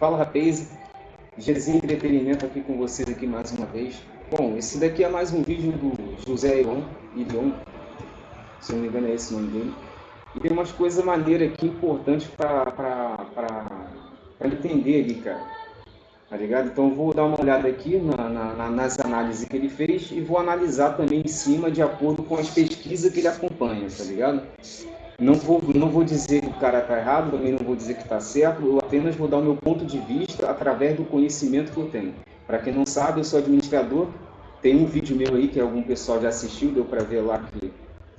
Fala, rapaz, GZ Entretenimento aqui com vocês aqui mais uma vez. Bom, esse daqui é mais um vídeo do José Ilion, se não me engano é esse o nome dele. E tem umas coisas maneiras aqui, importantes para entender ali, cara. Tá ligado? Então eu vou dar uma olhada aqui nas análises que ele fez e vou analisar também em cima de acordo com as pesquisas que ele acompanha, tá ligado? Não vou dizer que o cara está errado, também não vou dizer que está certo, eu apenas vou dar o meu ponto de vista através do conhecimento que eu tenho. Para quem não sabe, eu sou administrador, tem um vídeo meu aí que algum pessoal já assistiu, deu para ver lá que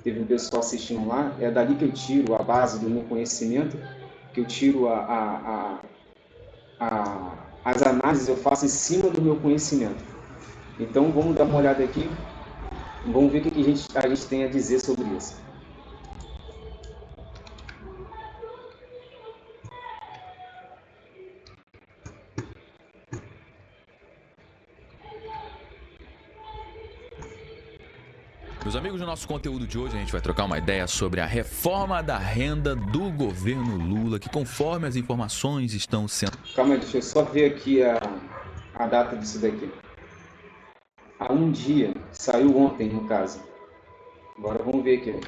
teve um pessoal assistindo lá, é dali que eu tiro a base do meu conhecimento, que eu tiro as análises eu faço em cima do meu conhecimento. Então vamos dar uma olhada aqui, vamos ver o que a gente tem a dizer sobre isso. Meus amigos, no nosso conteúdo de hoje a gente vai trocar uma ideia sobre a reforma da renda do governo Lula, que conforme as informações estão sendo... Calma aí, deixa eu só ver aqui a data disso daqui. Há um dia, saiu ontem no caso. Agora vamos ver aqui.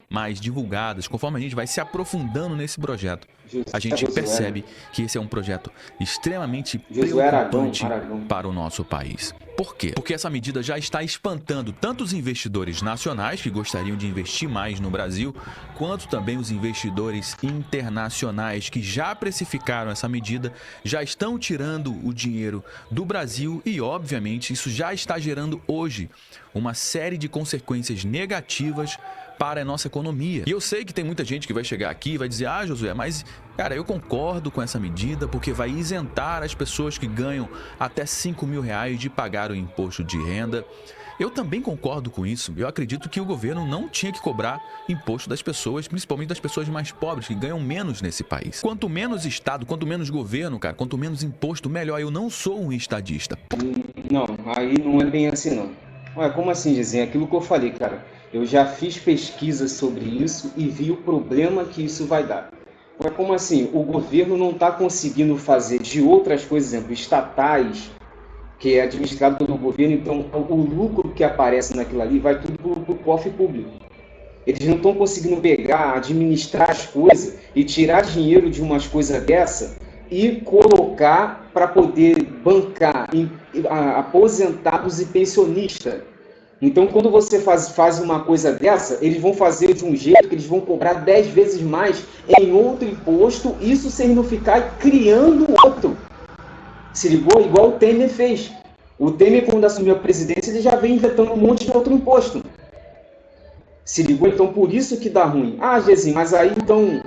mais divulgadas, conforme a gente vai se aprofundando nesse projeto. A gente percebe que esse é um projeto extremamente preocupante para o nosso país. Por quê? Porque essa medida já está espantando tanto os investidores nacionais, que gostariam de investir mais no Brasil, quanto também os investidores internacionais, que já precificaram essa medida, já estão tirando o dinheiro do Brasil e, obviamente, isso já está gerando hoje uma série de consequências negativas para a nossa economia. E eu sei que tem muita gente que vai chegar aqui e vai dizer: ah, Josué, mas, cara, eu concordo com essa medida porque vai isentar as pessoas que ganham até 5 mil reais de pagar o imposto de renda. Eu também concordo com isso. Eu acredito que o governo não tinha que cobrar imposto das pessoas, principalmente das pessoas mais pobres, que ganham menos nesse país. Quanto menos Estado, quanto menos governo, cara, quanto menos imposto, melhor. Eu não sou um estadista. Não, aí não é bem assim, não. Ué, como assim, dizer? Aquilo que eu falei, cara. Eu já fiz pesquisas sobre isso e vi o problema que isso vai dar. Mas como assim? O governo não está conseguindo fazer de outras coisas, exemplo, estatais, que é administrado pelo governo, então o lucro que aparece naquilo ali vai tudo para o cofre público. Eles não estão conseguindo pegar, administrar as coisas e tirar dinheiro de umas coisas dessa e colocar para poder bancar aposentados e pensionistas. Então, quando você faz uma coisa dessa, eles vão fazer de um jeito que eles vão cobrar 10 vezes mais em outro imposto, isso sem não ficar criando outro. Se ligou? Igual o Temer fez. O Temer, quando assumiu a presidência, ele já vem inventando um monte de outro imposto. Se ligou? Então, por isso que dá ruim. Ah, Gezinho, mas aí, então,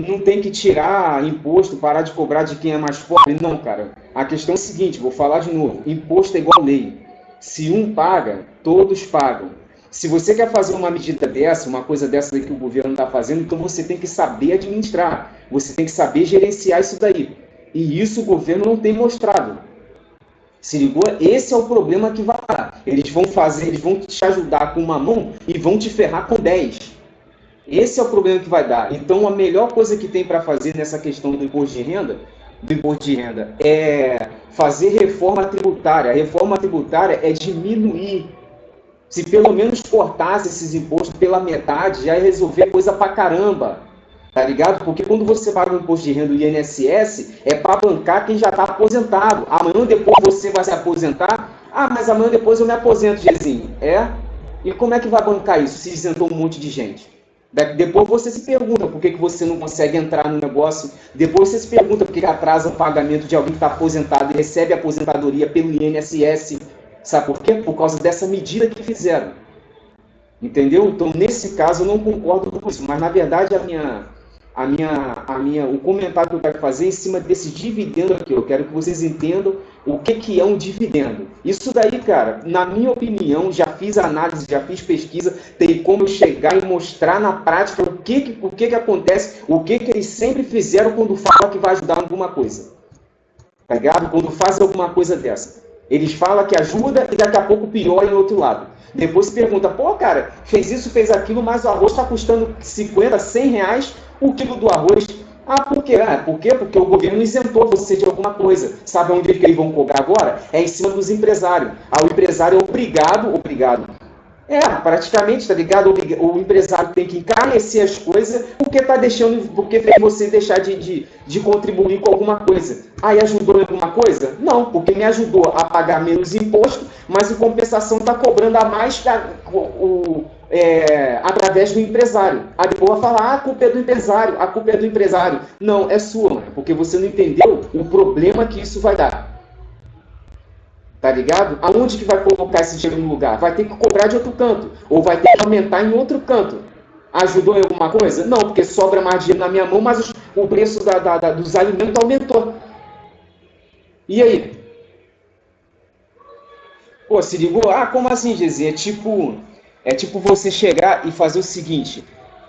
não tem que tirar imposto, parar de cobrar de quem é mais pobre? Não, cara. A questão é a seguinte, vou falar de novo. Imposto é igual lei. Se um paga, todos pagam. Se você quer fazer uma medida dessa, uma coisa dessa que o governo está fazendo, então você tem que saber administrar. Você tem que saber gerenciar isso daí. E isso o governo não tem mostrado. Se ligou? Esse é o problema que vai dar. Eles vão te ajudar com uma mão e vão te ferrar com 10. Esse é o problema que vai dar. Então a melhor coisa que tem para fazer nessa questão do imposto de renda é fazer reforma tributária. A reforma tributária é diminuir. Se pelo menos cortasse esses impostos pela metade, já ia resolver coisa pra caramba. Tá ligado? Porque quando você paga o imposto de renda do INSS, é para bancar quem já está aposentado. Amanhã depois você vai se aposentar. Ah, mas amanhã depois eu me aposento, Gezinho. E como é que vai bancar isso se isentou um monte de gente? Depois você se pergunta por que você não consegue entrar no negócio. Depois você se pergunta por que atrasa o pagamento de alguém que está aposentado e recebe aposentadoria pelo INSS. Sabe por quê? Por causa dessa medida que fizeram. Entendeu? Então, nesse caso, eu não concordo com isso. Mas, na verdade, o comentário que eu quero fazer é em cima desse dividendo aqui. Eu quero que vocês entendam o que é um dividendo. Isso daí, cara, na minha opinião, já fiz análise, já fiz pesquisa, tem como eu chegar e mostrar na prática o que acontece, o que eles sempre fizeram quando falam que vai ajudar em alguma coisa. Tá ligado? Quando faz alguma coisa dessa. Eles falam que ajuda e daqui a pouco piora em outro lado. Depois se pergunta, pô, cara, fez isso, fez aquilo, mas o arroz está custando 50, 100 reais o quilo do arroz. Ah, por quê? Por quê? Porque o governo isentou você de alguma coisa. Sabe onde que eles vão cobrar agora? É em cima dos empresários. O empresário é obrigado, praticamente, tá ligado? O empresário tem que encarecer as coisas porque fez você deixar de contribuir com alguma coisa. Aí ajudou em alguma coisa? Não, porque me ajudou a pagar menos imposto, mas em compensação está cobrando a mais através do empresário. Aí depois vai falar, a culpa é do empresário, a culpa é do empresário. Não, é sua, mano, porque você não entendeu o problema que isso vai dar. Tá ligado? Aonde que vai colocar esse dinheiro no lugar? Vai ter que cobrar de outro canto. Ou vai ter que aumentar em outro canto. Ajudou em alguma coisa? Não, porque sobra mais dinheiro na minha mão, mas o preço dos alimentos aumentou. E aí? Pô, se ligou? Ah, como assim, Gezi? É tipo você chegar e fazer o seguinte.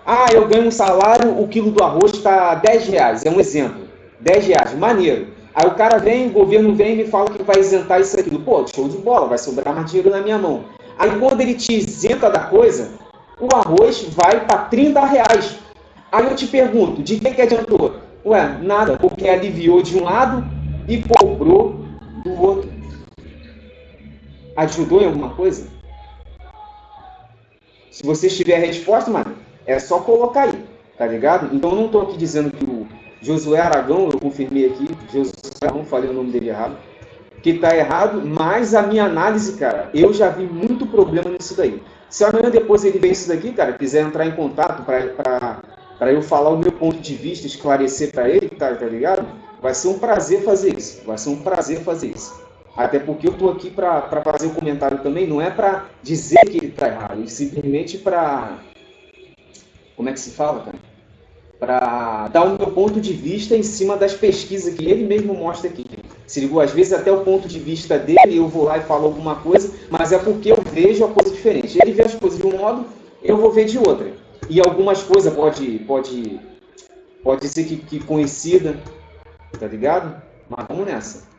Ah, eu ganho um salário, o quilo do arroz está R$ 10. É um exemplo. R$ 10, maneiro. Aí o cara vem, o governo vem e me fala que vai isentar isso aqui. Pô, show de bola, vai sobrar mais dinheiro na minha mão. Aí quando ele te isenta da coisa, o arroz vai para R$ 30. Aí eu te pergunto, de que adiantou? Ué, nada, porque aliviou de um lado e cobrou do outro. Ajudou em alguma coisa? Se você tiver a resposta, mano, é só colocar aí, tá ligado? Então eu não tô aqui dizendo que o Josué Aragão, eu confirmei aqui, Josué Aragão, falei o nome dele errado, que tá errado, mas a minha análise, cara, eu já vi muito problema nisso daí. Se amanhã depois ele ver isso daqui, cara, quiser entrar em contato para eu falar o meu ponto de vista, esclarecer para ele, tá ligado? Vai ser um prazer fazer isso, Até porque eu tô aqui para fazer o comentário também, não é para dizer que ele tá errado, e simplesmente para... Como é que se fala, cara? Para dar o meu ponto de vista em cima das pesquisas que ele mesmo mostra aqui. Se ligou? Às vezes até o ponto de vista dele, eu vou lá e falo alguma coisa, mas é porque eu vejo a coisa diferente. Ele vê as coisas de um modo, eu vou ver de outra. E algumas coisas pode ser que coincida, tá ligado? Mas vamos nessa.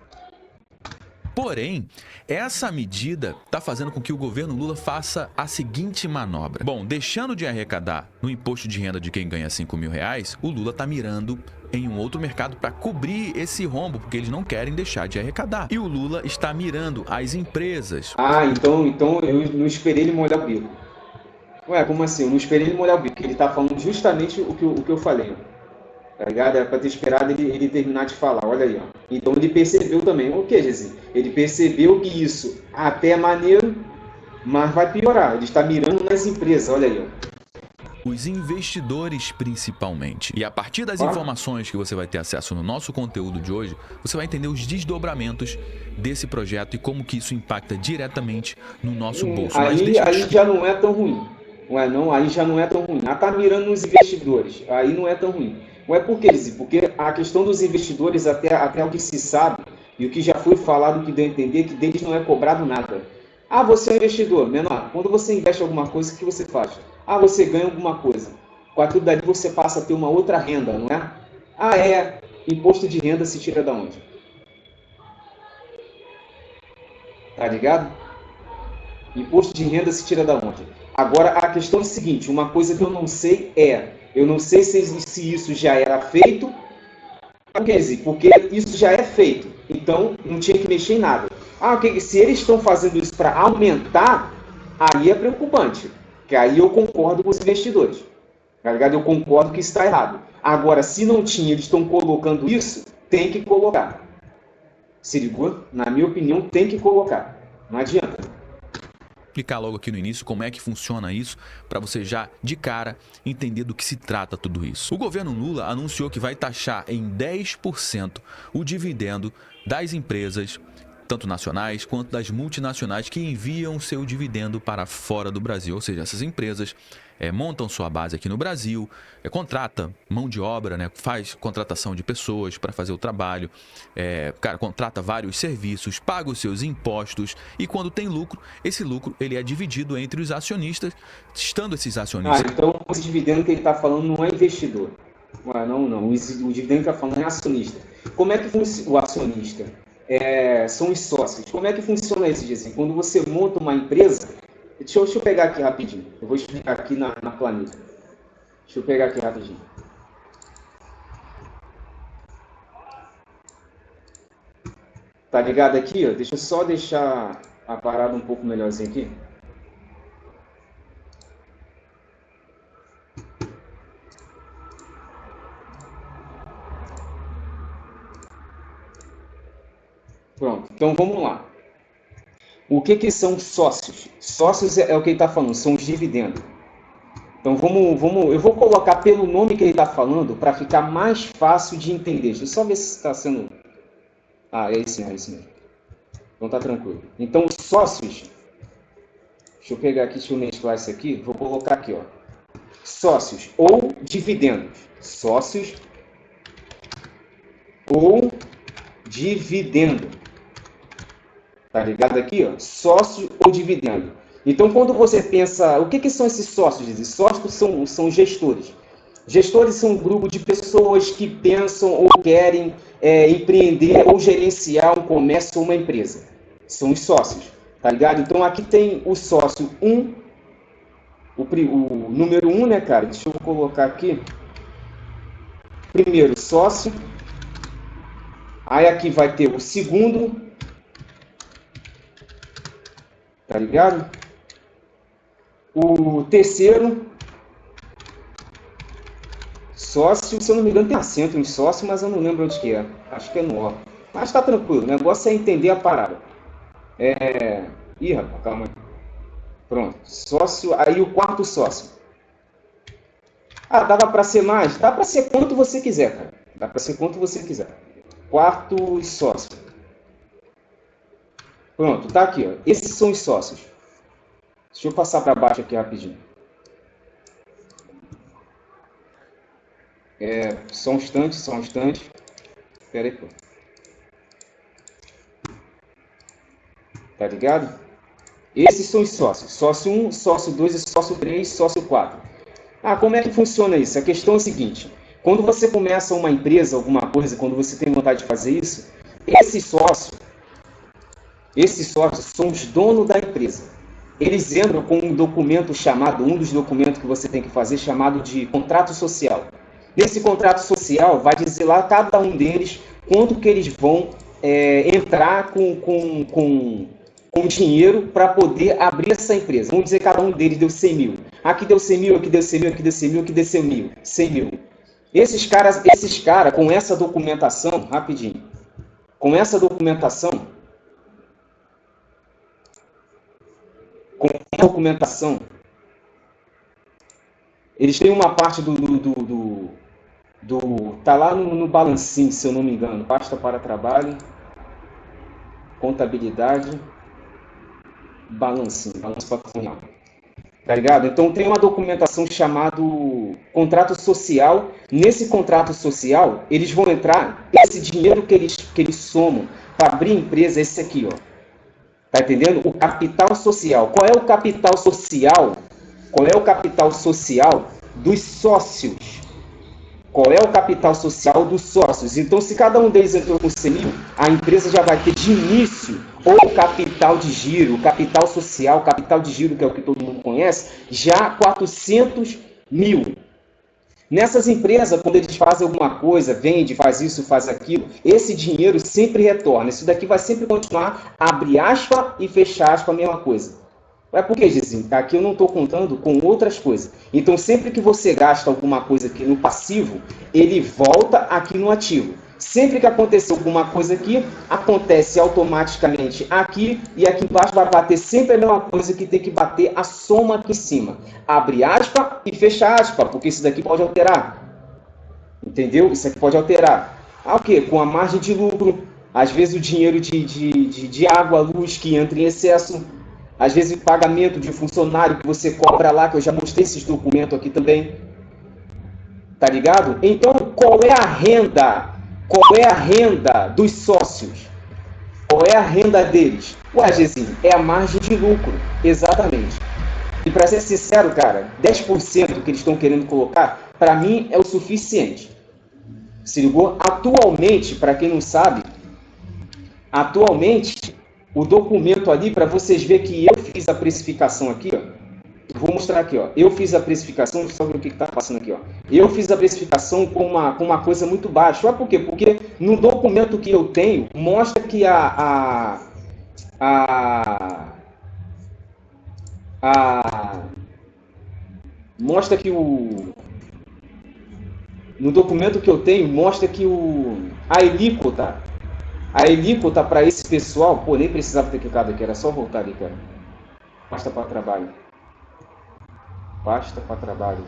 Porém, essa medida está fazendo com que o governo Lula faça a seguinte manobra. Bom, deixando de arrecadar no imposto de renda de quem ganha R$5.000, o Lula está mirando em um outro mercado para cobrir esse rombo, porque eles não querem deixar de arrecadar. E o Lula está mirando as empresas. Ah, então eu não esperei ele molhar o bico. Ué, como assim? Eu não esperei ele molhar o bico, porque ele está falando justamente o que eu falei. Tá ligado? Era para ter esperado ele terminar de falar, olha aí, ó. Então ele percebeu também, o que, Gezi? Ele percebeu que isso até é maneiro, mas vai piorar. Ele está mirando nas empresas, olha aí, ó. Os investidores principalmente. E a partir das informações que você vai ter acesso no nosso conteúdo de hoje, você vai entender os desdobramentos desse projeto e como que isso impacta diretamente no nosso bolso. Aí já não é tão ruim. Ué, não, aí já não é tão ruim. Tá mirando nos investidores, aí não é tão ruim. Ué, por quê, Lizzy? Porque a questão dos investidores, até o que se sabe, e o que já foi falado, que deu a entender, que deles não é cobrado nada. Ah, você é um investidor, menor. Quando você investe em alguma coisa, o que você faz? Ah, você ganha alguma coisa. Com aquilo dali você passa a ter uma outra renda, não é? Ah, é. Imposto de renda se tira da onde? Tá ligado? Imposto de renda se tira da onde? Agora, a questão é a seguinte, uma coisa que eu não sei se isso já era feito, porque isso já é feito, então não tinha que mexer em nada. Ah, se eles estão fazendo isso para aumentar, aí é preocupante, que aí eu concordo com os investidores, tá ligado? Eu concordo que isso está errado. Agora, se não tinha, eles estão colocando isso, tem que colocar. Se ligou? Na minha opinião, tem que colocar. Não adianta. Explicar logo aqui no início como é que funciona isso, para você já de cara entender do que se trata tudo isso. O governo Lula anunciou que vai taxar em 10% o dividendo das empresas, tanto nacionais quanto das multinacionais, que enviam seu dividendo para fora do Brasil. Ou seja, essas empresas montam sua base aqui no Brasil, contrata mão de obra, né, faz contratação de pessoas para fazer o trabalho, contrata vários serviços, paga os seus impostos e quando tem lucro, esse lucro ele é dividido entre os acionistas, estando esses acionistas... Então esse dividendo que ele está falando não é investidor. Não. O dividendo que ele está falando é acionista. Como é que funciona o acionista? São os sócios. Como é que funciona esse dizer? Quando você monta uma empresa... Deixa eu pegar aqui rapidinho. Eu vou explicar aqui na planilha. Deixa eu pegar aqui rapidinho. Tá ligado aqui, ó? Deixa eu só deixar a parada um pouco melhorzinho aqui. Pronto, então vamos lá. O que são sócios? Sócios é o que ele está falando, são os dividendos. Então eu vou colocar pelo nome que ele está falando para ficar mais fácil de entender. Deixa eu só ver se está sendo... Ah, é isso mesmo. Então tá tranquilo. Então os sócios... Deixa eu pegar aqui, deixa eu mesclar isso aqui. Vou colocar aqui, ó. Sócios ou dividendos. Sócios ou dividendo. Tá ligado aqui, ó? Sócio ou dividendo. Então, quando você pensa... O que são esses sócios? Esses sócios são gestores. Gestores são um grupo de pessoas que pensam ou querem empreender ou gerenciar um comércio ou uma empresa. São os sócios, tá ligado? Então, aqui tem o sócio 1, o número 1, né, cara? Deixa eu colocar aqui. Primeiro, sócio. Aí aqui vai ter o segundo. Tá ligado? O terceiro, sócio, se eu não me engano tem acento em sócio, mas eu não lembro onde que é. Acho que é no ó. Mas tá tranquilo, o negócio é entender a parada. Ih, rapaz, calma aí. Pronto, sócio, aí o quarto sócio. Ah, dava para ser mais? Dá para ser quanto você quiser, cara. Dá para ser quanto você quiser. Quarto sócio. Pronto, tá aqui, ó. Esses são os sócios. Deixa eu passar para baixo aqui rapidinho. Só um instante. Espera aí, pô. Tá ligado? Esses são os sócios. Sócio 1, sócio 2, sócio 3, sócio 4. Ah, como é que funciona isso? A questão é a seguinte. Quando você começa uma empresa, alguma coisa, quando você tem vontade de fazer isso, esses sócios são os donos da empresa. Eles entram com um documento chamado, um dos documentos que você tem que fazer, chamado de contrato social. Nesse contrato social, vai dizer lá, cada um deles, quanto que eles vão entrar com dinheiro para poder abrir essa empresa. Vamos dizer que cada um deles deu 100 mil. Aqui deu 100 mil, aqui deu 100 mil, aqui deu 100 mil, aqui deu 100 mil. 100 mil. Esses caras, com essa documentação, rapidinho, com essa documentação, eles têm uma parte tá lá no balancinho, se eu não me engano, pasta para trabalho, contabilidade, balancinho patrimonial. Tá ligado? Então tem uma documentação chamada contrato social. Nesse contrato social, eles vão entrar, esse dinheiro que eles somam para abrir empresa, esse aqui, ó. Tá entendendo? O capital social. Qual é o capital social? Qual é o capital social dos sócios? Qual é o capital social dos sócios? Então, se cada um deles entrou com 100 mil, a empresa já vai ter de início o capital de giro, capital social, capital de giro, que é o que todo mundo conhece, já 400 mil. Nessas empresas, quando eles fazem alguma coisa, vende, faz isso, faz aquilo, esse dinheiro sempre retorna. Isso daqui vai sempre continuar, abre aspas e fecha aspas, a mesma coisa. É porque, Gizinho, aqui eu não estou contando com outras coisas. Então, sempre que você gasta alguma coisa aqui no passivo, ele volta aqui no ativo. Sempre que acontecer alguma coisa aqui, acontece automaticamente aqui, e aqui embaixo vai bater sempre a mesma coisa, que tem que bater a soma aqui em cima. Abre aspas e fecha aspas, porque isso daqui pode alterar. Entendeu? Isso aqui pode alterar. O quê? Com a margem de lucro. Às vezes o dinheiro de água, luz que entra em excesso. Às vezes o pagamento de funcionário que você cobra lá, que eu já mostrei esses documentos aqui também. Tá ligado? Então, qual é a renda? Qual é a renda dos sócios? Qual é a renda deles? Ué, Gezinho, é a margem de lucro. Exatamente. E para ser sincero, cara, 10% que eles estão querendo colocar, para mim é o suficiente. Se ligou? Atualmente, para quem não sabe, o documento ali, para vocês verem que eu fiz a precificação aqui, ó, Vou mostrar aqui, ó. Eu fiz a precificação, deixa eu só ver o que está passando aqui, ó. Eu fiz a precificação com uma coisa muito baixa. Sabe por quê? Porque no documento que eu tenho, mostra que mostra que no documento que eu tenho, mostra que a alíquota para esse pessoal, pô, nem precisava ter clicado aqui, era só voltar ali, cara. Pasta para trabalho. Pasta para trabalho.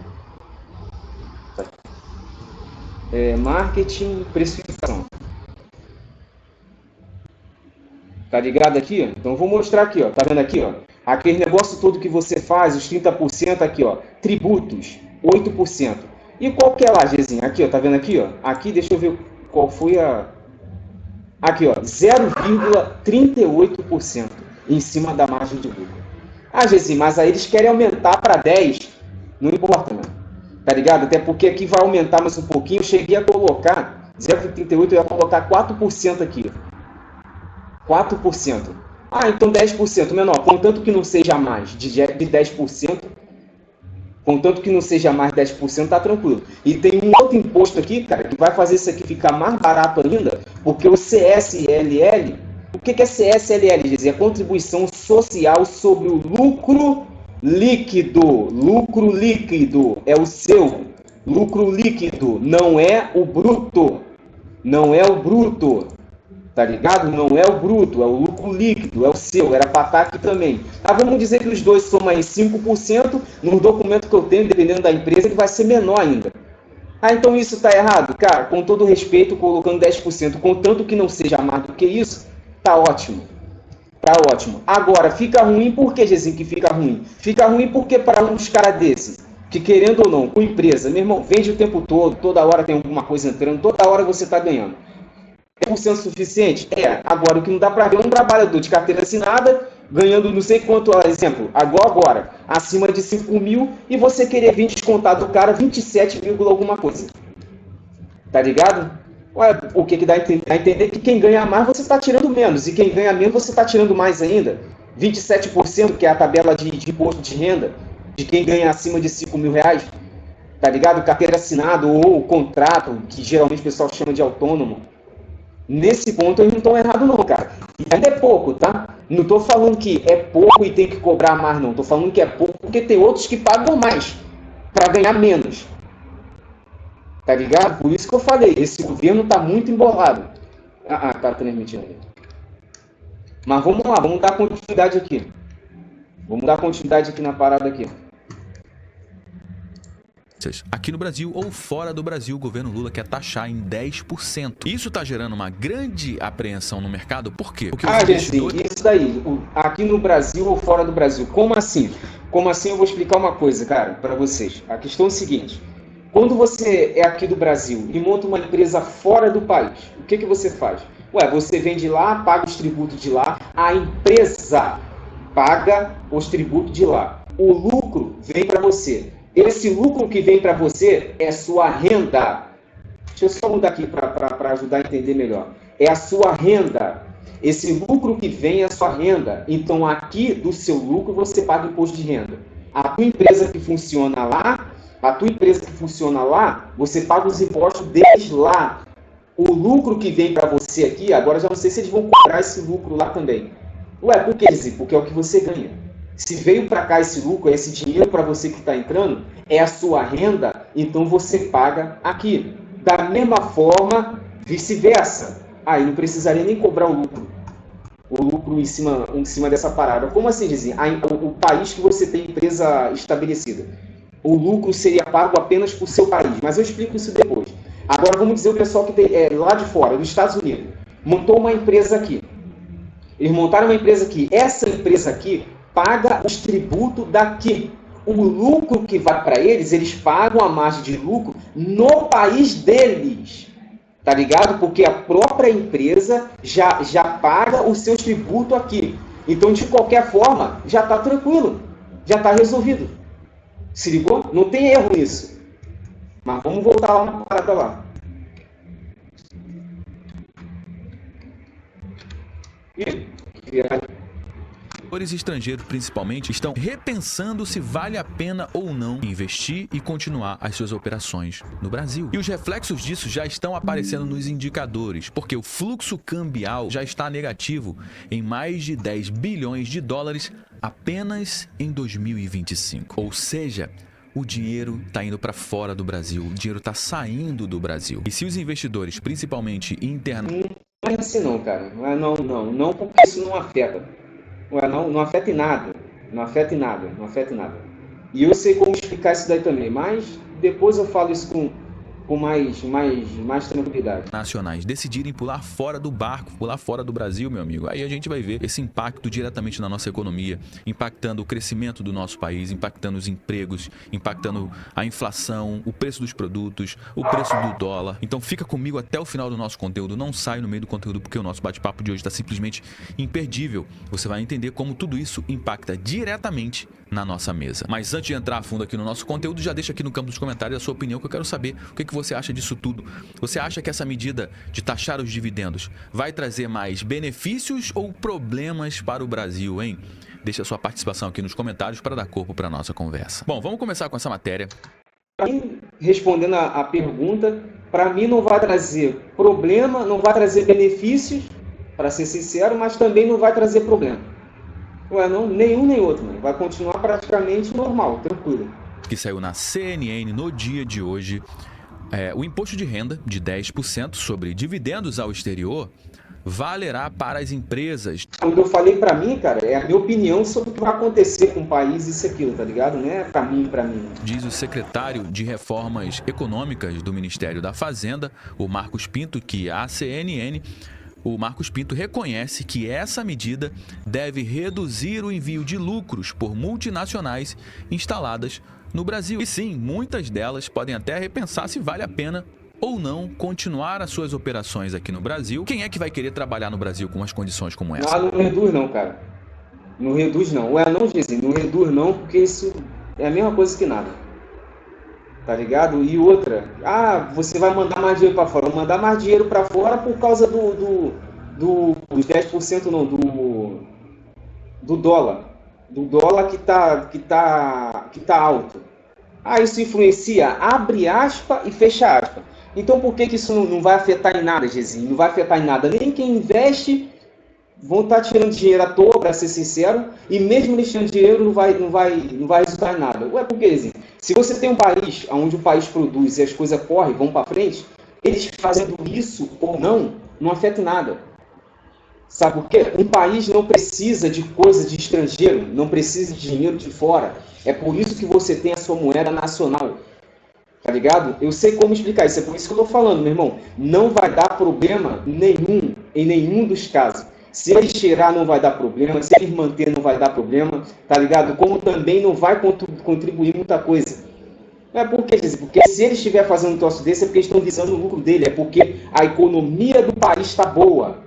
Marketing, precificação. Tá ligado aqui? Então vou mostrar aqui, ó. Tá vendo aqui, ó? Aquele negócio todo que você faz, os 30% aqui, ó. Tributos, 8%. E qual que é lá, Gzinho? Aqui, ó. Tá vendo aqui, ó? Aqui, deixa eu ver qual foi a... Aqui, ó. 0,38% em cima da margem de lucro. Ah, Gzinho, mas aí eles querem aumentar para 10%. Não importa, né? Tá ligado? Até porque aqui vai aumentar mais um pouquinho. Eu cheguei a colocar 0,38%, eu ia colocar 4% aqui. 4%. Ah, então 10% menor. Contanto que não seja mais de 10%, contanto que não seja mais 10%, tá tranquilo. E tem um outro imposto aqui, cara, que vai fazer isso aqui ficar mais barato ainda, porque o CSLL, o que é CSLL? É contribuição social sobre o lucro líquido. Lucro líquido é o seu. Lucro líquido, não é o bruto. Não é o bruto. Tá ligado? Não é o bruto, é o lucro líquido, é o seu, era para estar aqui também. Tá, vamos dizer que os dois somam aí 5%, no documento que eu tenho, dependendo da empresa, ele vai ser menor ainda. Ah, então isso está errado? Cara, com todo respeito, colocando 10%, contanto que não seja mais do que isso, tá ótimo. Tá ótimo. Agora, fica ruim por que, Gezinho, que fica ruim? Fica ruim porque para uns caras desses, que querendo ou não, com empresa, meu irmão, vende o tempo todo, toda hora tem alguma coisa entrando, toda hora você está ganhando. 10% suficiente? Agora o que não dá para ver é um trabalhador de carteira assinada ganhando não sei quanto, exemplo, agora, acima de 5 mil e você querer vir descontar do cara 27, alguma coisa. Tá ligado? Olha, o que dá a entender que quem ganha mais você está tirando menos e quem ganha menos você está tirando mais ainda. 27%, que é a tabela de imposto de renda de quem ganha acima de 5 mil reais. Tá ligado? Carteira assinada ou contrato, que geralmente o pessoal chama de autônomo. Nesse ponto eles não estão errados não, cara. E ainda é pouco, tá? Não estou falando que é pouco e tem que cobrar mais, não. Estou falando que é pouco porque tem outros que pagam mais para ganhar menos. Tá ligado? Por isso que eu falei, esse governo está muito embolado. Tá transmitindo. Mas vamos lá, vamos dar continuidade aqui. Vamos dar continuidade aqui na parada aqui. Aqui no Brasil ou fora do Brasil, o governo Lula quer taxar em 10%. Isso está gerando uma grande apreensão no mercado. Por quê? Porque isso daí, aqui no Brasil ou fora do Brasil. Como assim? Como assim? Eu vou explicar uma coisa, cara, para vocês. A questão é o seguinte. Quando você é aqui do Brasil e monta uma empresa fora do país, o que você faz? Você vende lá, paga os tributos de lá, a empresa paga os tributos de lá. O lucro vem para você. Esse lucro que vem para você é sua renda. Deixa eu só mudar aqui para ajudar a entender melhor. É a sua renda. Esse lucro que vem é a sua renda. Então, aqui do seu lucro, você paga imposto de renda. A tua empresa que funciona lá, você paga os impostos deles lá. O lucro que vem para você aqui, agora já não sei se eles vão cobrar esse lucro lá também. Por que, Zé? Porque é o que você ganha. Se veio para cá esse lucro, esse dinheiro para você que está entrando, é a sua renda, então você paga aqui. Da mesma forma, vice-versa. Aí não precisaria nem cobrar o lucro em cima dessa parada. Como assim, dizer? O país que você tem empresa estabelecida, o lucro seria pago apenas por seu país. Mas eu explico isso depois. Agora vamos dizer o pessoal que tem lá de fora, dos Estados Unidos, montou uma empresa aqui. Eles montaram uma empresa aqui. Essa empresa aqui paga os tributos daqui. O lucro que vai para eles, eles pagam a margem de lucro no país deles. Tá ligado? Porque a própria empresa já paga os seus tributos aqui. Então, de qualquer forma, já está tranquilo. Já está resolvido. Se ligou? Não tem erro nisso. Mas vamos voltar lá na parada lá. Investidores estrangeiros, principalmente, estão repensando se vale a pena ou não investir e continuar as suas operações no Brasil. E os reflexos disso já estão aparecendo nos indicadores, porque o fluxo cambial já está negativo em mais de 10 bilhões de dólares apenas em 2025. Ou seja, o dinheiro está indo para fora do Brasil, o dinheiro está saindo do Brasil. E se os investidores, principalmente internos... Não é assim não, cara. Não, porque isso não afeta. Não afeta em nada. Não afeta em nada. E eu sei como explicar isso daí também, mas depois eu falo isso com mais tranquilidade. Nacionais decidirem pular fora do barco, pular fora do Brasil, meu amigo. Aí a gente vai ver esse impacto diretamente na nossa economia, impactando o crescimento do nosso país, impactando os empregos, impactando a inflação, o preço dos produtos, o preço do dólar. Então fica comigo até o final do nosso conteúdo, não sai no meio do conteúdo porque o nosso bate-papo de hoje está simplesmente imperdível. Você vai entender como tudo isso impacta diretamente na nossa mesa. Mas antes de entrar a fundo aqui no nosso conteúdo, já deixa aqui no campo dos comentários a sua opinião, que eu quero saber o que você acha disso tudo. Você acha que essa medida de taxar os dividendos vai trazer mais benefícios ou problemas para o Brasil, hein? Deixa a sua participação aqui nos comentários para dar corpo para a nossa conversa. Bom, vamos começar com essa matéria. Respondendo a pergunta, para mim não vai trazer problema, não vai trazer benefícios, para ser sincero, mas também não vai trazer problema. Não, nenhum nem outro, mano. Vai continuar praticamente normal, tranquilo. Que saiu na CNN no dia de hoje, o imposto de renda de 10% sobre dividendos ao exterior valerá para as empresas. Quando eu falei para mim, cara, é a minha opinião sobre o que vai acontecer com o país, isso e aquilo, tá ligado? Não é para mim. Diz o secretário de Reformas Econômicas do Ministério da Fazenda, o Marcos Pinto, que a CNN... O Marcos Pinto reconhece que essa medida deve reduzir o envio de lucros por multinacionais instaladas no Brasil. E sim, muitas delas podem até repensar se vale a pena ou não continuar as suas operações aqui no Brasil. Quem é que vai querer trabalhar no Brasil com umas condições como essa? Não reduz não, cara. Não reduz não. Não reduz não, porque isso é a mesma coisa que nada. Tá ligado? E outra, você vai mandar mais dinheiro para fora. Vou mandar mais dinheiro para fora por causa dos 10% não, do dólar. Do dólar que tá alto. Isso influencia, abre aspa e fecha aspa. Então por que isso não vai afetar em nada, Gezinho? Não vai afetar em nada. Nem quem investe vão estar tirando dinheiro à toa, para ser sincero, e mesmo eles tirando dinheiro não vai resultar em nada. Por quê, Gezinho? Se você tem um país onde o país produz e as coisas correm, vão para frente, eles fazendo isso ou não afeta em nada. Sabe por quê? Um país não precisa de coisa de estrangeiro, não precisa de dinheiro de fora. É por isso que você tem a sua moeda nacional. Tá ligado? Eu sei como explicar isso, é por isso que eu tô falando, meu irmão. Não vai dar problema nenhum, em nenhum dos casos. Se eles tirar, não vai dar problema. Se eles manter, não vai dar problema. Tá ligado? Como também não vai contribuir muita coisa. Por quê? Porque se eles estiverem fazendo um troço desse, é porque eles estão visando o lucro dele. É porque a economia do país está boa.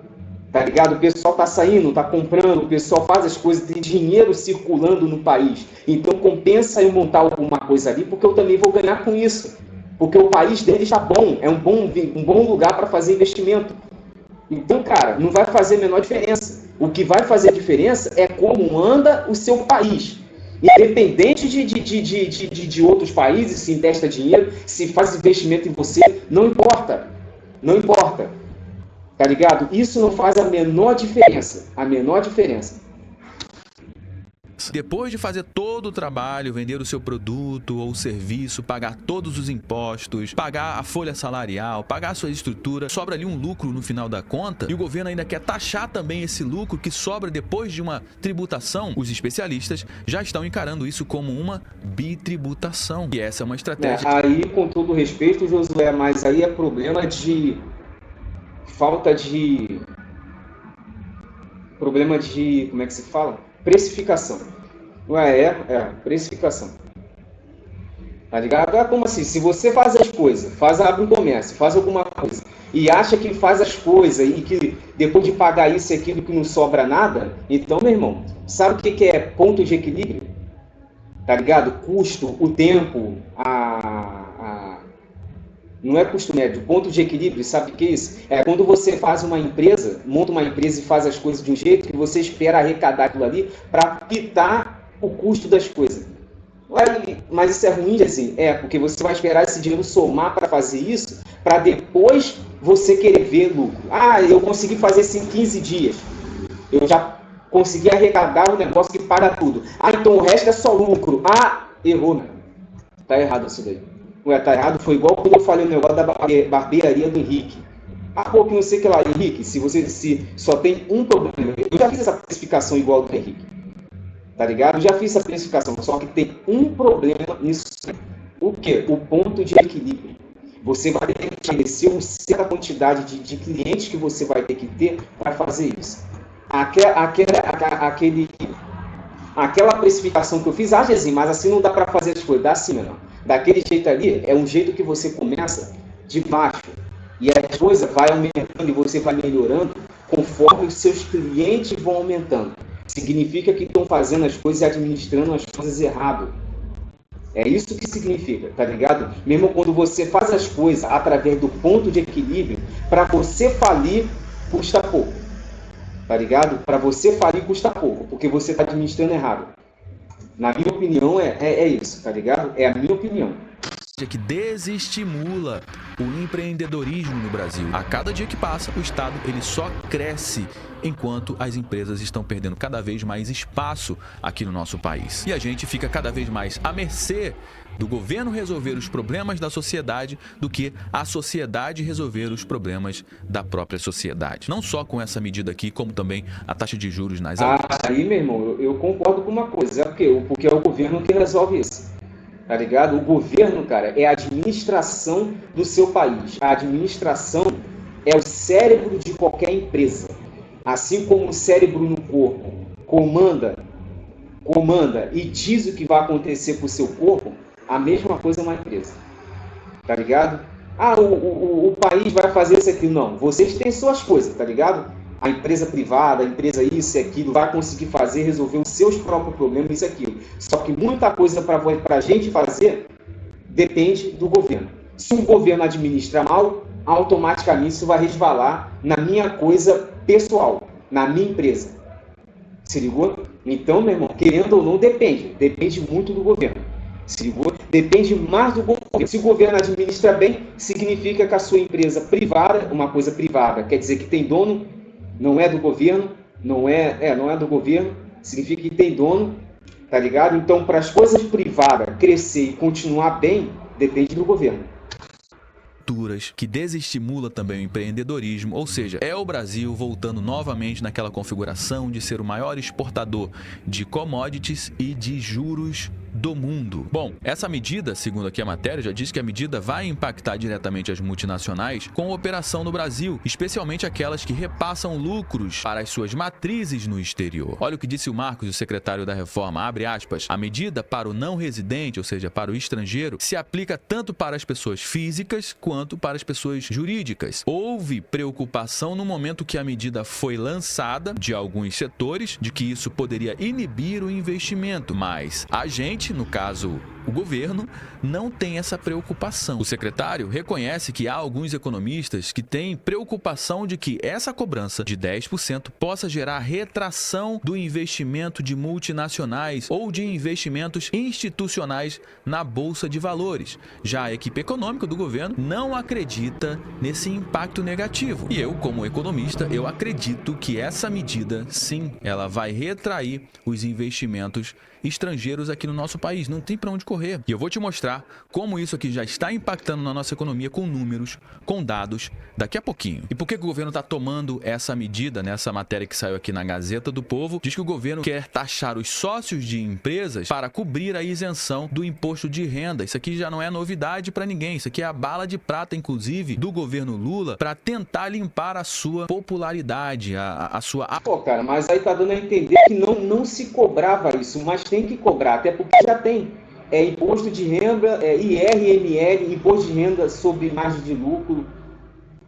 Tá ligado? O pessoal tá saindo, tá comprando, o pessoal faz as coisas, tem dinheiro circulando no país. Então compensa eu montar alguma coisa ali, porque eu também vou ganhar com isso. Porque o país deles está bom, é um bom lugar para fazer investimento. Então, cara, não vai fazer a menor diferença. O que vai fazer diferença é como anda o seu país. Independente de outros países, se investe dinheiro, se faz investimento em você, não importa. Não importa. Tá ligado? Isso não faz a menor diferença. A menor diferença. Depois de fazer todo o trabalho, vender o seu produto ou serviço, pagar todos os impostos, pagar a folha salarial, pagar a sua estrutura, sobra ali um lucro no final da conta e o governo ainda quer taxar também esse lucro que sobra depois de uma tributação. Os especialistas já estão encarando isso como uma bitributação. E essa é uma estratégia... Aí, com todo respeito, Josué, mas aí é problema de... Problema de... Como é que se fala? Precificação. Precificação. Tá ligado? Como assim? Se você faz as coisas, abre um comércio, faz alguma coisa, e acha que faz as coisas e que depois de pagar isso e aquilo que não sobra nada, então, meu irmão, sabe o que é ponto de equilíbrio? Tá ligado? Custo, o tempo, Não é custo médio. Ponto de equilíbrio, sabe o que é isso? É quando você faz uma empresa, monta uma empresa e faz as coisas de um jeito que você espera arrecadar aquilo ali para quitar o custo das coisas. Mas isso é ruim, assim? É, porque você vai esperar esse dinheiro somar para fazer isso, para depois você querer ver lucro. Ah, eu consegui fazer isso em 15 dias. Eu já consegui arrecadar um negócio que paga tudo. Ah, então o resto é só lucro. Ah, errou, né? Tá errado isso daí. Ué, tá errado, foi igual quando eu falei o negócio da barbearia do Henrique. Ah, pô, que não sei o que lá, Henrique, se só tem um problema. Eu já fiz essa precificação igual do Henrique. Tá ligado? Eu já fiz essa precificação, só que tem um problema nisso. O quê? O ponto de equilíbrio. Você vai ter que estabelecer uma certa quantidade de clientes que você vai ter que ter para fazer isso. Aquela precificação que eu fiz, assim, mas assim não dá para fazer as coisas, dá assim, não. Daquele jeito ali, é um jeito que você começa de baixo. E as coisas vai aumentando e você vai melhorando conforme os seus clientes vão aumentando. Significa que estão fazendo as coisas e administrando as coisas errado. É isso que significa, tá ligado? Mesmo quando você faz as coisas através do ponto de equilíbrio, para você falir, custa pouco. Tá ligado? Para você falir, custa pouco, porque você está administrando errado. Na minha opinião, é isso, tá ligado? É a minha opinião. Que desestimula o empreendedorismo no Brasil. A cada dia que passa, o Estado ele só cresce enquanto as empresas estão perdendo cada vez mais espaço aqui no nosso país. E a gente fica cada vez mais à mercê do governo resolver os problemas da sociedade do que a sociedade resolver os problemas da própria sociedade. Não só com essa medida aqui, como também a taxa de juros nas altas. Aí, meu irmão, eu concordo com uma coisa. Porque é o governo que resolve isso. Tá ligado? O governo, cara, é a administração do seu país. A administração é o cérebro de qualquer empresa. Assim como o cérebro no corpo comanda e diz o que vai acontecer com o seu corpo, a mesma coisa é uma empresa. Tá ligado? Ah, o país vai fazer isso aqui. Não, vocês têm suas coisas, tá ligado? A empresa privada, a empresa isso e aquilo, vai conseguir fazer, resolver os seus próprios problemas, isso e aquilo. Só que muita coisa para a gente fazer depende do governo. Se o governo administra mal, automaticamente isso vai resvalar na minha coisa pessoal, na minha empresa. Se ligou? Então, meu irmão, querendo ou não, depende muito do governo. Se ligou? Depende mais do governo. Se o governo administra bem, significa que a sua empresa privada, uma coisa privada, quer dizer que tem dono, não é do governo, não é do governo, significa que tem dono, tá ligado? Então, para as coisas privadas crescer e continuar bem, depende do governo. Que desestimula também o empreendedorismo, ou seja, é o Brasil voltando novamente naquela configuração de ser o maior exportador de commodities e de juros do mundo. Bom, essa medida, segundo aqui a matéria, já diz que a medida vai impactar diretamente as multinacionais com operação no Brasil, especialmente aquelas que repassam lucros para as suas matrizes no exterior. Olha o que disse o Marcos, o secretário da Reforma, abre aspas, a medida para o não residente, ou seja, para o estrangeiro, se aplica tanto para as pessoas físicas quanto para as pessoas jurídicas. Houve preocupação no momento que a medida foi lançada de alguns setores de que isso poderia inibir o investimento, mas a gente, no caso o governo, não tem essa preocupação. O secretário reconhece que há alguns economistas que têm preocupação de que essa cobrança de 10% possa gerar retração do investimento de multinacionais ou de investimentos institucionais na Bolsa de Valores. Já a equipe econômica do governo não acredita nesse impacto negativo. E eu, como economista, eu acredito que essa medida, sim, ela vai retrair os investimentos estrangeiros aqui no nosso país. Não tem para onde correr. E eu vou te mostrar como isso aqui já está impactando na nossa economia com números, com dados, daqui a pouquinho. E por que o governo está tomando essa medida, nessa matéria que saiu aqui na Gazeta do Povo? Diz que o governo quer taxar os sócios de empresas para cobrir a isenção do imposto de renda. Isso aqui já não é novidade para ninguém. Isso aqui é a bala de prata, inclusive, do governo Lula para tentar limpar a sua popularidade, a sua... Pô, cara, mas aí tá dando a entender que não se cobrava isso, mas tem que cobrar, até porque já tem. Imposto de renda, IRML, imposto de renda sobre margem de lucro,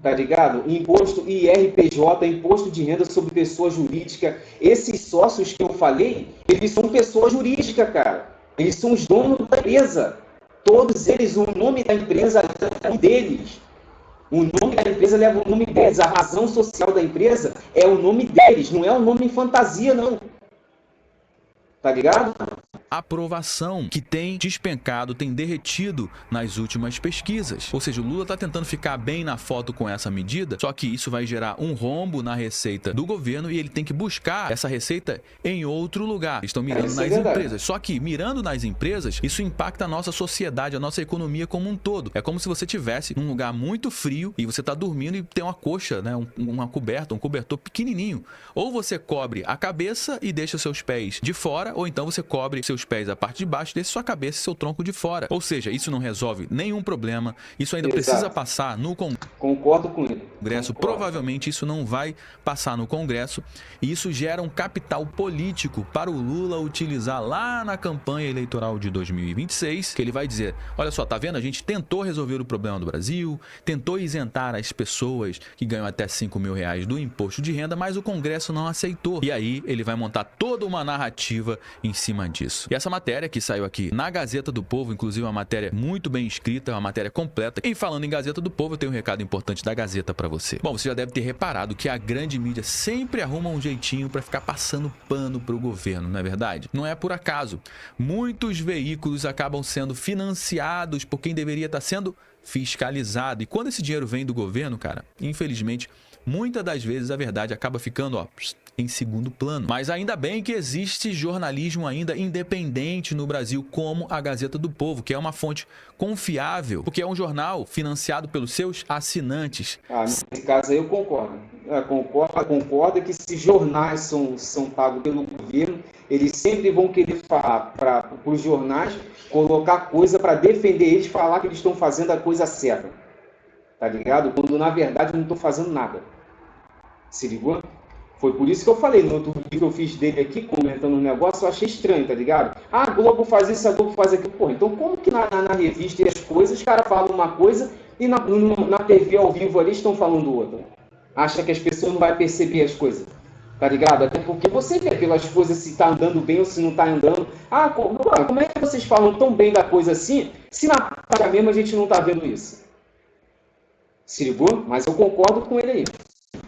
tá ligado? Imposto IRPJ, imposto de renda sobre pessoa jurídica. Esses sócios que eu falei, eles são pessoa jurídica, cara. Eles são os donos da empresa. Todos eles, o nome da empresa é um deles. O nome da empresa leva o nome deles. A razão social da empresa é o nome deles, não é o nome em fantasia, não. Tá ligado? Aprovação que tem despencado, tem derretido nas últimas pesquisas. Ou seja, o Lula está tentando ficar bem na foto com essa medida, só que isso vai gerar um rombo na receita do governo e ele tem que buscar essa receita em outro lugar. Eles estão mirando nas empresas. Só que mirando nas empresas, isso impacta a nossa sociedade, a nossa economia como um todo. É como se você estivesse num lugar muito frio e você está dormindo e tem uma coxa, né? Uma coberta, um cobertor pequenininho. Ou você cobre a cabeça e deixa seus pés de fora, ou então você cobre seus pés a parte de baixo, deixa sua cabeça e seu tronco de fora. Ou seja, isso não resolve nenhum problema, isso ainda precisa passar no Congresso. Concordo com ele. Provavelmente isso não vai passar no Congresso e isso gera um capital político para o Lula utilizar lá na campanha eleitoral de 2026, que ele vai dizer, olha só, tá vendo? A gente tentou resolver o problema do Brasil, tentou isentar as pessoas que ganham até 5 mil reais do imposto de renda, mas o Congresso não aceitou. E aí ele vai montar toda uma narrativa em cima disso. E essa matéria que saiu aqui na Gazeta do Povo, inclusive uma matéria muito bem escrita, uma matéria completa. E falando em Gazeta do Povo, eu tenho um recado importante da Gazeta para você. Bom, você já deve ter reparado que a grande mídia sempre arruma um jeitinho para ficar passando pano pro governo, não é verdade? Não é por acaso. Muitos veículos acabam sendo financiados por quem deveria estar sendo fiscalizado. E quando esse dinheiro vem do governo, cara, infelizmente, muitas das vezes a verdade acaba ficando, ó, em segundo plano. Mas ainda bem que existe jornalismo ainda independente no Brasil, como a Gazeta do Povo, que é uma fonte confiável, porque é um jornal financiado pelos seus assinantes. Nesse caso aí eu concordo. Concordo que se jornais são pagos pelo governo, eles sempre vão querer falar para os jornais, colocar coisa para defender eles, falar que eles estão fazendo a coisa certa. Tá ligado? Quando na verdade eu não estou fazendo nada. Se ligou? Foi por isso que eu falei no outro vídeo que eu fiz dele aqui, comentando um negócio, eu achei estranho, tá ligado? Ah, a Globo faz isso, a Globo faz aquilo. Pô, então como que na revista e as coisas, os caras falam uma coisa e na TV ao vivo ali estão falando outra? Acha que as pessoas não vão perceber as coisas, tá ligado? Até porque você vê pelas coisas se tá andando bem ou se não tá andando. Ah, como é que vocês falam tão bem da coisa assim, se na prática mesmo a gente não tá vendo isso? Se ligou? Mas eu concordo com ele aí.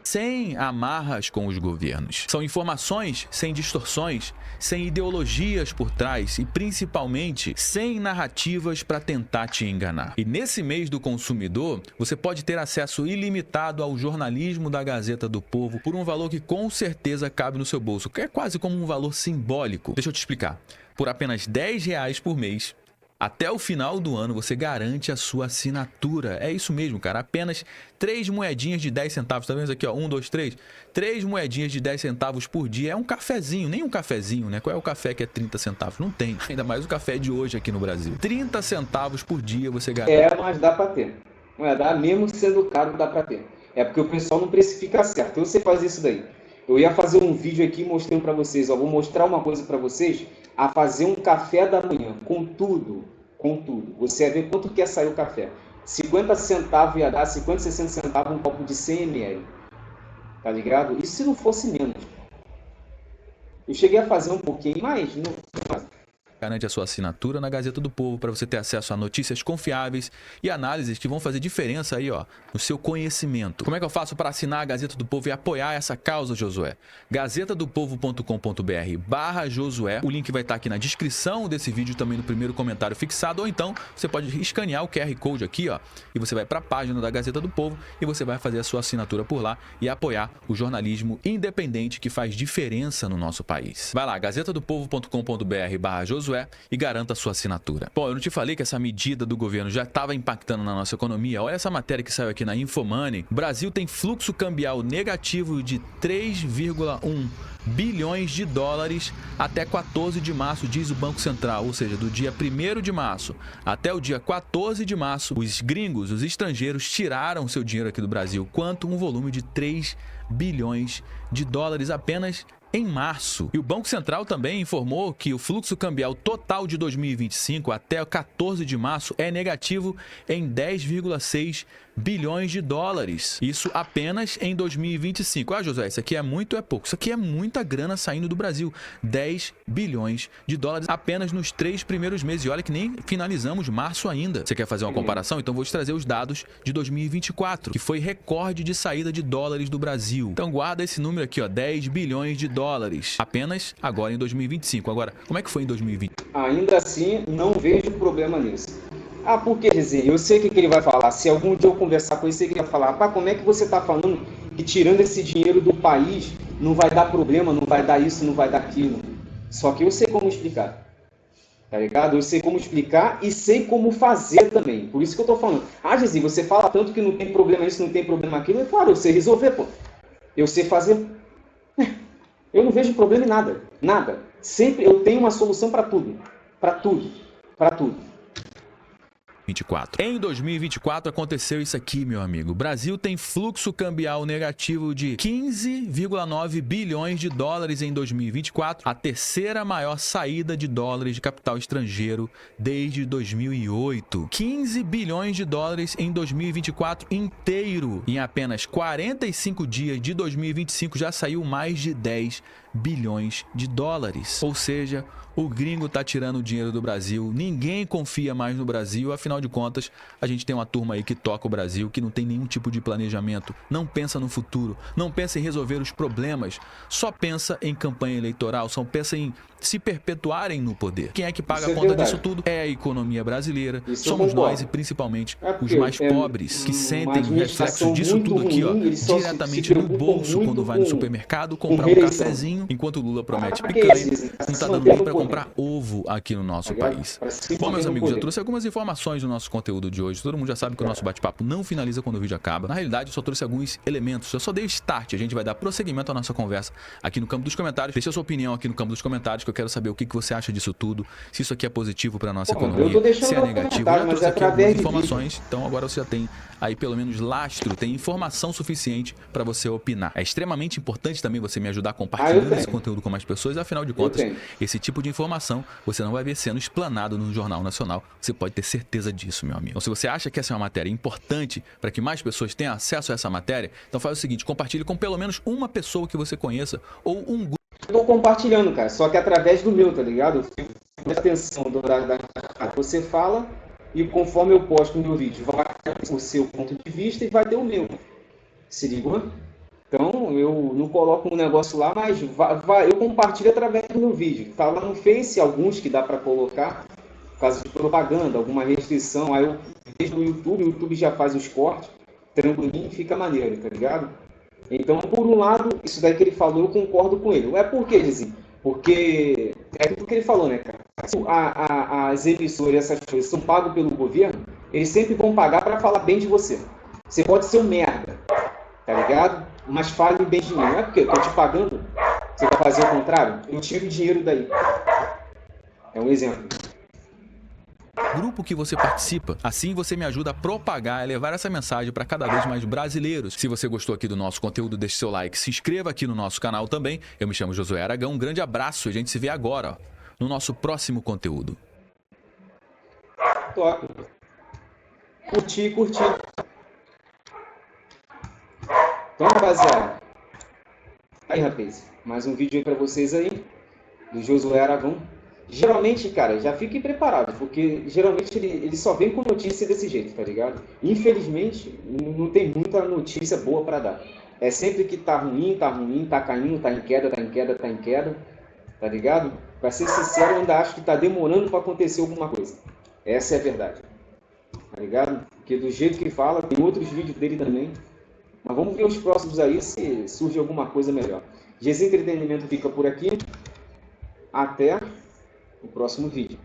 Sem amarras com os governos. São informações sem distorções, sem ideologias por trás e principalmente sem narrativas para tentar te enganar. E nesse mês do consumidor, você pode ter acesso ilimitado ao jornalismo da Gazeta do Povo por um valor que com certeza cabe no seu bolso, que é quase como um valor simbólico. Deixa eu te explicar. Por apenas R$10 por mês, até o final do ano você garante a sua assinatura. É isso mesmo, cara. Apenas 3 moedinhas de 10 centavos. Tá vendo isso aqui, ó? 1, 2, 3. 3 moedinhas de 10 centavos por dia. É um cafezinho, nem um cafezinho, né? Qual é o café que é 30 centavos? Não tem. Ainda mais o café de hoje aqui no Brasil. 30 centavos por dia você garante. Mas dá pra ter. Não é, dá, mesmo sendo caro, dá pra ter. É porque o pessoal não precifica certo. Eu sei fazer isso daí. Eu ia fazer um vídeo aqui mostrando pra vocês. Ó, vou mostrar uma coisa pra vocês. A fazer um café da manhã, com tudo. Você ia ver quanto que ia sair o café. 50 centavos ia dar, 50, 60 centavos um copo de 100 ml. Tá ligado? E se não fosse menos? Eu cheguei a fazer um pouquinho, mas não. Garante a sua assinatura na Gazeta do Povo para você ter acesso a notícias confiáveis e análises que vão fazer diferença aí, ó, no seu conhecimento. Como é que eu faço para assinar a Gazeta do Povo e apoiar essa causa, Josué? gazetadopovo.com.br/Josué. O link vai estar aqui na descrição desse vídeo, também no primeiro comentário fixado, ou então você pode escanear o QR Code aqui, ó, e você vai para a página da Gazeta do Povo e você vai fazer a sua assinatura por lá e apoiar o jornalismo independente que faz diferença no nosso país. Vai lá, gazetadopovo.com.br/Josué e garanta a sua assinatura. Bom, eu não te falei que essa medida do governo já estava impactando na nossa economia? Olha essa matéria que saiu aqui na Infomoney. O Brasil tem fluxo cambial negativo de 3,1 bilhões de dólares até 14 de março, diz o Banco Central. Ou seja, do dia 1º de março até o dia 14 de março, os gringos, os estrangeiros, tiraram seu dinheiro aqui do Brasil. Quanto? Um volume de 3 bilhões de dólares apenas em março. E o Banco Central também informou que o fluxo cambial total de 2025 até 14 de março é negativo em 10,6 bilhões de dólares. Isso apenas em 2025. Ah, Josué, isso aqui é muito ou é pouco? Isso aqui é muita grana saindo do Brasil. 10 bilhões de dólares apenas nos 3 primeiros meses. E olha que nem finalizamos março ainda. Você quer fazer uma comparação? Então vou te trazer os dados de 2024, que foi recorde de saída de dólares do Brasil. Então guarda esse número aqui, ó, 10 bilhões de dólares. Apenas agora em 2025. Agora, como é que foi em 2020? Ainda assim, não vejo problema nisso. Ah, por que dizer? Eu sei o que ele vai falar. Se algum dia eu conversar com ele, ele vai falar: pá, como é que você está falando que tirando esse dinheiro do país não vai dar problema, não vai dar isso, não vai dar aquilo? Só que eu sei como explicar. Tá ligado? Eu sei como explicar e sei como fazer também. Por isso que eu tô falando. Ah, Gizi, você fala tanto que não tem problema isso, não tem problema aquilo. É claro, eu sei resolver, pô. Eu sei fazer. Eu não vejo problema em nada. Nada. Sempre eu tenho uma solução para tudo. Para tudo. Para tudo. 24. Em 2024 aconteceu isso aqui, meu amigo. O Brasil tem fluxo cambial negativo de 15,9 bilhões de dólares em 2024, a terceira maior saída de dólares de capital estrangeiro desde 2008. 15 bilhões de dólares em 2024 inteiro. Em apenas 45 dias de 2025 já saiu mais de 10 bilhões de dólares. Ou seja, o gringo tá tirando o dinheiro do Brasil, ninguém confia mais no Brasil, afinal de contas, a gente tem uma turma aí que toca o Brasil, que não tem nenhum tipo de planejamento, não pensa no futuro, não pensa em resolver os problemas, só pensa em campanha eleitoral, só pensa em se perpetuarem no poder. Quem é que paga a conta disso tudo? É a economia brasileira, somos nós e principalmente os mais pobres, que sentem o reflexo disso tudo aqui, ó, diretamente no bolso quando vai no supermercado comprar um cafezinho, enquanto o Lula promete picanha, não tá dando nem pra comprar ovo aqui no nosso país. Bom, meus amigos, eu trouxe algumas informações do nosso conteúdo de hoje. Todo mundo já sabe que o nosso bate-papo não finaliza quando o vídeo acaba. Na realidade, eu só trouxe alguns elementos. Eu só dei o start. A gente vai dar prosseguimento à nossa conversa aqui no campo dos comentários. Deixa a sua opinião aqui no campo dos comentários, que eu quero saber o que você acha disso tudo. Se isso aqui é positivo para nossa economia, se é negativo. Eu já trouxe aqui algumas informações. Então agora você já tem aí pelo menos lastro, tem informação suficiente para você opinar. É extremamente importante também você me ajudar compartilhando esse conteúdo com mais pessoas. Afinal de contas, esse tipo de informação você não vai ver sendo explanado no Jornal Nacional. Você pode ter certeza disso, meu amigo. Então, se você acha que essa é uma matéria importante para que mais pessoas tenham acesso a essa matéria, então faz o seguinte, compartilhe com pelo menos uma pessoa que você conheça ou um grupo. Eu tô compartilhando, cara, só que através do meu, tá ligado? Eu fico com atenção da você fala e conforme eu posto no meu vídeo, vai ter o seu ponto de vista e vai ter o meu. Se ligou? Então, eu não coloco um negócio lá, mas eu compartilho através do meu vídeo. Tá lá no Face, alguns que dá para colocar, por causa de propaganda, alguma restrição. Aí eu vejo no YouTube, o YouTube já faz os cortes, tranquilinho, fica maneiro, tá ligado? Então, por um lado, isso daí que ele falou, eu concordo com ele. Não é por quê, Gizinho? Porque é aquilo que ele falou, né, cara? Se as emissoras, essas coisas, são pagos pelo governo, eles sempre vão pagar para falar bem de você. Você pode ser um merda, tá ligado? Mas fale bem de mim. Não é porque eu tô te pagando, você vai fazer o contrário? Eu tiro o dinheiro daí. É um exemplo. Grupo que você participa, assim você me ajuda a propagar e levar essa mensagem para cada vez mais brasileiros. Se você gostou aqui do nosso conteúdo, deixe seu like, se inscreva aqui no nosso canal também. Eu me chamo Josué Aragão, um grande abraço e a gente se vê agora, ó, no nosso próximo conteúdo. Top. Curti. Então, rapaziada, aí, rapaz, mais um vídeo aí pra vocês aí, do Josué Aragão. Geralmente, cara, já fiquem preparados, porque geralmente ele só vem com notícia desse jeito, tá ligado? Infelizmente, não tem muita notícia boa pra dar. É sempre que tá ruim, tá caindo, tá em queda, tá ligado? Pra ser sincero, eu ainda acho que tá demorando pra acontecer alguma coisa. Essa é a verdade, tá ligado? Porque do jeito que fala, tem outros vídeos dele também. Mas vamos ver os próximos aí, se surge alguma coisa melhor. GZ Entretenimento fica por aqui. Até o próximo vídeo.